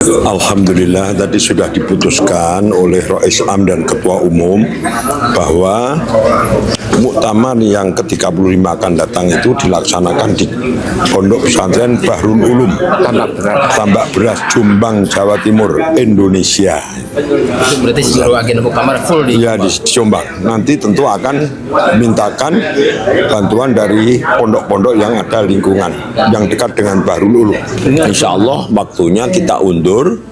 Alhamdulillah tadi sudah diputuskan oleh Rois Am dan Ketua Umum bahwa muktamar yang ke-35 akan datang itu dilaksanakan di Pondok Pesantren Bahrul Ulum, Tambak Beras, Jombang, Jawa Timur, Indonesia. Itu berarti seluruh agenda muktamar full di Jombang. Nanti tentu akan mintakan bantuan dari pondok-pondok yang ada lingkungan yang dekat dengan Bahrul Ulum. Insya Allah waktunya kita undur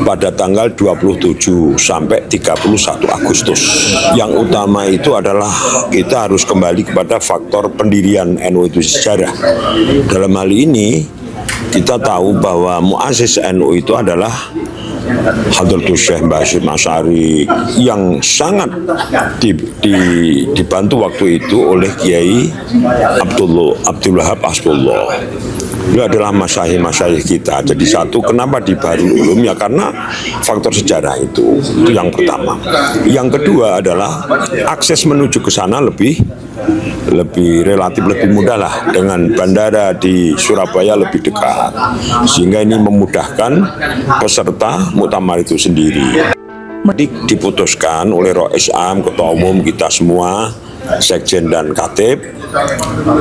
pada tanggal 27 sampai 31 Agustus. Yang utama itu adalah kita harus kembali kepada faktor pendirian NU itu sejarah. Dalam hal ini kita tahu bahwa muassis NU itu adalah Hadratus Syekh Mbah Hasyim Asy'ari yang sangat dibantu waktu itu oleh Kiai Abdul Wahab Asbullah. Itu adalah masyayikh kita. Jadi satu, kenapa di Bahrul Ulum? Ya karena faktor sejarah itu yang pertama. Yang kedua adalah akses menuju ke sana relatif lebih mudah lah, dengan bandara di Surabaya lebih dekat, sehingga ini memudahkan peserta muktamar itu sendiri. Diputuskan oleh Rois Am, Ketua Umum kita semua, Sekjen dan Katib,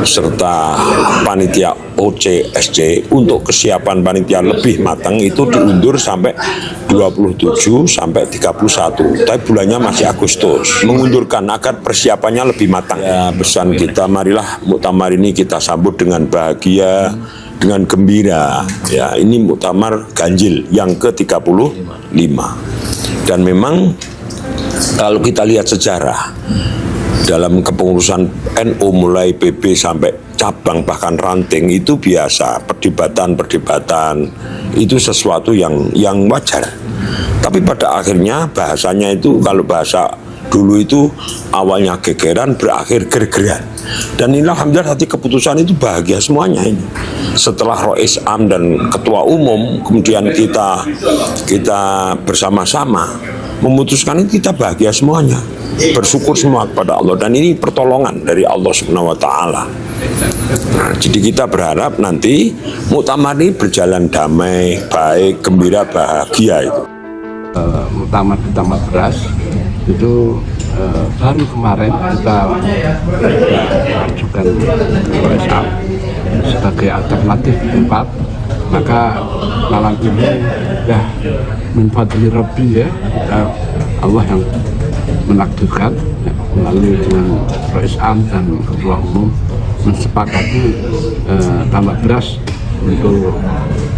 serta panitia OCSC untuk kesiapan panitia lebih matang itu diundur sampai 27 sampai 31. Tapi bulannya masih Agustus. Mengundurkan agar persiapannya lebih matang. Ya, pesan kita, marilah muktamar ini kita sambut dengan bahagia, dengan gembira. Ya, ini muktamar ganjil yang ke-35. Dan memang kalau kita lihat sejarah dalam kepengurusan NU mulai PB sampai cabang bahkan ranting itu biasa, perdebatan itu sesuatu yang wajar. Tapi pada akhirnya bahasanya itu, kalau bahasa dulu itu awalnya gegeran berakhir gergeran. Dan inilah alhamdulillah tadi keputusan itu bahagia semuanya ini. Setelah Rois Am dan Ketua Umum kemudian kita bersama-sama memutuskan ini, kita bahagia semuanya. Bersyukur semua kepada Allah, dan ini pertolongan dari Allah Subhanahu wa taala. Nah, jadi kita berharap nanti muktamar ini berjalan damai, baik, gembira, bahagia itu. Muktamar beras itu baru kemarin kita ajukan OSA sebagai alternatif tempat, maka malam ini ya min fadli Rabbi, ya Allah yang menakdirkan ya, melalui dengan Rois Am dan Ketua Umum mensepakati Tambak Beras untuk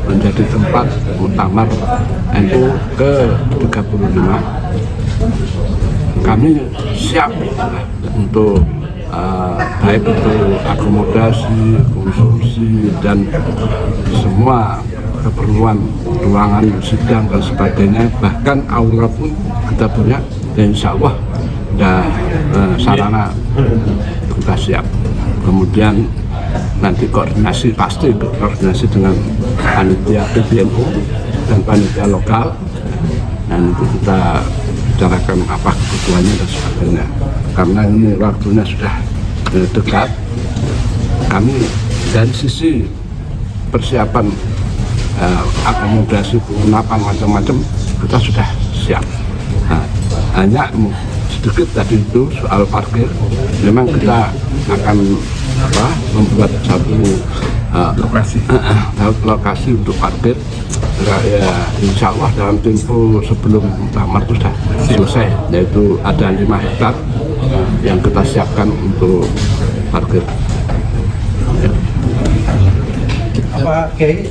menjadi tempat muktamar NU ke-35. Kami siap untuk baik itu akomodasi, konsumsi, dan semua keperluan ruangan sidang dan sebagainya, bahkan aula pun kita punya, dan insya Allah sarana kita siap. Kemudian nanti pasti koordinasi dengan panitia PBNU dan panitia lokal, dan itu kita bicarakan apa kebutuhannya dan sebagainya. Karena ini waktunya sudah dekat, kami dari sisi persiapan akomodasi, penginapan, macam-macam kita sudah siap. Nah, hanya sedikit tadi itu soal parkir, memang kita akan membuat satu lokasi untuk parkir. Ya, insya Allah dalam tempo sebelum muktamar itu sudah selesai, yaitu ada 5 hektar yang kita siapkan untuk parkir. Ya.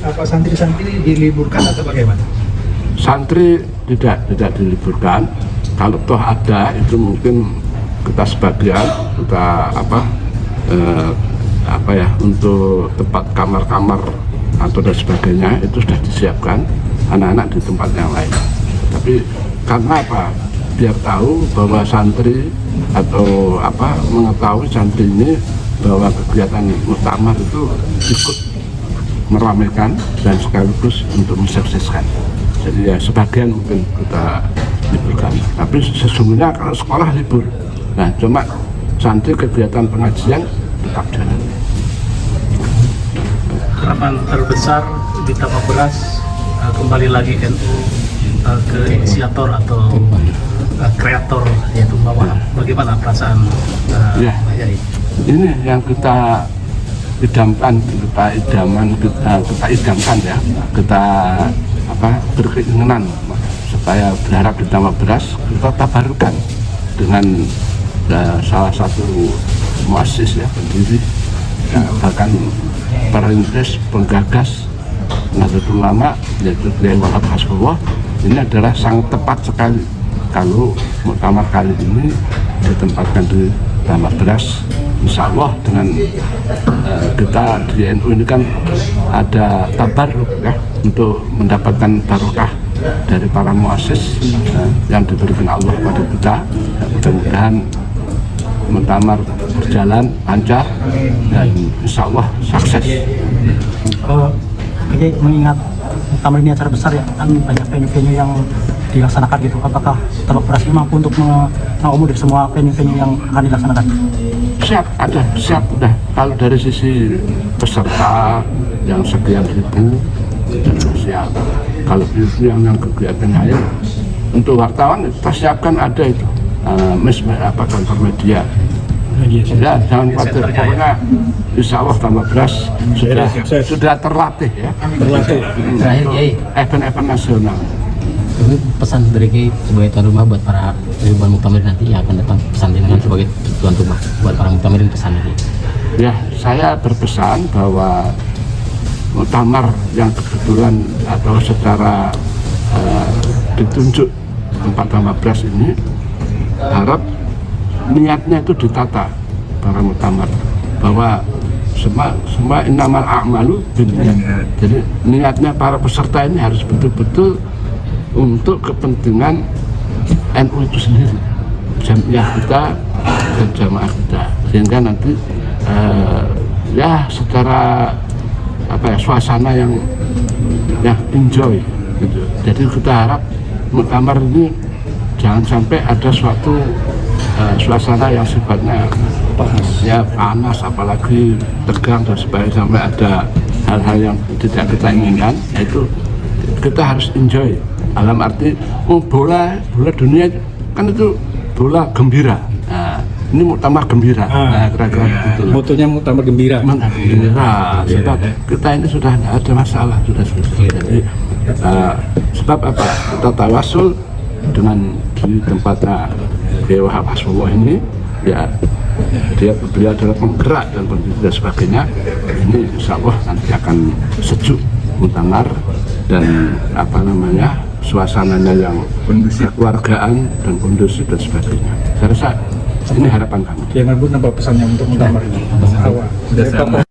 Apa santri-santri diliburkan atau bagaimana? Santri tidak diliburkan. Kalau toh ada itu mungkin kita sebagian kita untuk tempat kamar-kamar atau dan sebagainya itu sudah disiapkan anak-anak di tempat yang lain. Tapi karena apa? Biar tahu bahwa santri atau mengetahui santri ini bahwa kegiatan muktamar itu ikut meramaikan dan sekaligus untuk mensukseskan. Jadi ya sebagian mungkin kita liburkan, tapi sesungguhnya kalau sekolah libur. Nah, cuma santri kegiatan pengajian tetap jalan. Harapan terbesar di Tambak Beras kembali lagi NU ke inisiator atau kreator yaitu Bapak, bagaimana perasaan Ya. Pak Yai? Ini yang kita idamkan, kita idamkan ya, kita berkeinginan supaya berharap ditambah beras, kita tabarukan dengan salah satu muassis ya, pendiri ya, bahkan perintis, penggagas Nahdlatul Ulama, yaitu Kiai Wahab Hasbullah. Ini adalah sangat tepat sekali kalau muktamar kali ini ditempatkan di tambah beras. Insya Allah dengan kita di NU ini kan ada tabarruk ya, untuk mendapatkan barokah dari para muassis yang diberikan Allah pada kita. Mudah-mudahan muktamar berjalan lancar dan insya Allah sukses. Jadi mengingat muktamar ini acara besar ya, kan banyak venue-venue yang dilaksanakan gitu. Apakah tambak beras ini mampu untuk mengakomodir semua venue-venue yang akan dilaksanakan? Siap udah. Kalau dari sisi peserta yang sekian ribu, siap. Kalau itu yang kegiatan lain, untuk wartawan kita siapkan ada itu, kantor media. Ya, jangan khawatir, pokoknya insya Allah tambah beras sudah terlatih ya. Terakhir Yai, Event-event nasional. ini pesan dari Kiai sebagai tuan rumah buat para ribuan muktamir nanti yang akan datang, pesan dengan sebagai tuan rumah buat para muktamir ini pesan ini. Ya, saya berpesan bahwa muktamar yang kebetulan atau secara ditunjuk tempat tambah beras ini, harap niatnya itu ditata para muktamar, bahwa semua innamal a'malu binniyat. Jadi niatnya para peserta ini harus betul-betul untuk kepentingan NU itu sendiri, jamiah kita dan jamaah kita, sehingga nanti ya secara suasana yang enjoy gitu. Jadi kita harap muktamar ini jangan sampai ada suatu suasana yang sifatnya panas, apalagi tegang dan sebagainya, sampai ada hal-hal yang tidak kita inginkan. Yaitu kita harus enjoy, dalam arti bola dunia kan itu bola gembira. Nah, ini muktamar gembira. Nah, kira-kira gitu. Motonya muktamar gembira. Gembira. Sebab kita ini sudah tidak ada masalah, sudah selesai. Jadi sebab apa? Kita tawasul dengan di tempatnya Kiai Wahab Hasbullah ini, ya beliau adalah penggerak dan pendiri dan sebagainya. Ini insya Allah nanti akan sejuk muktamar dan suasananya yang kekeluargaan dan kondusif dan sebagainya. Saya rasa ini harapan kami. Yang nambah pesannya untuk muktamar ini. Awal.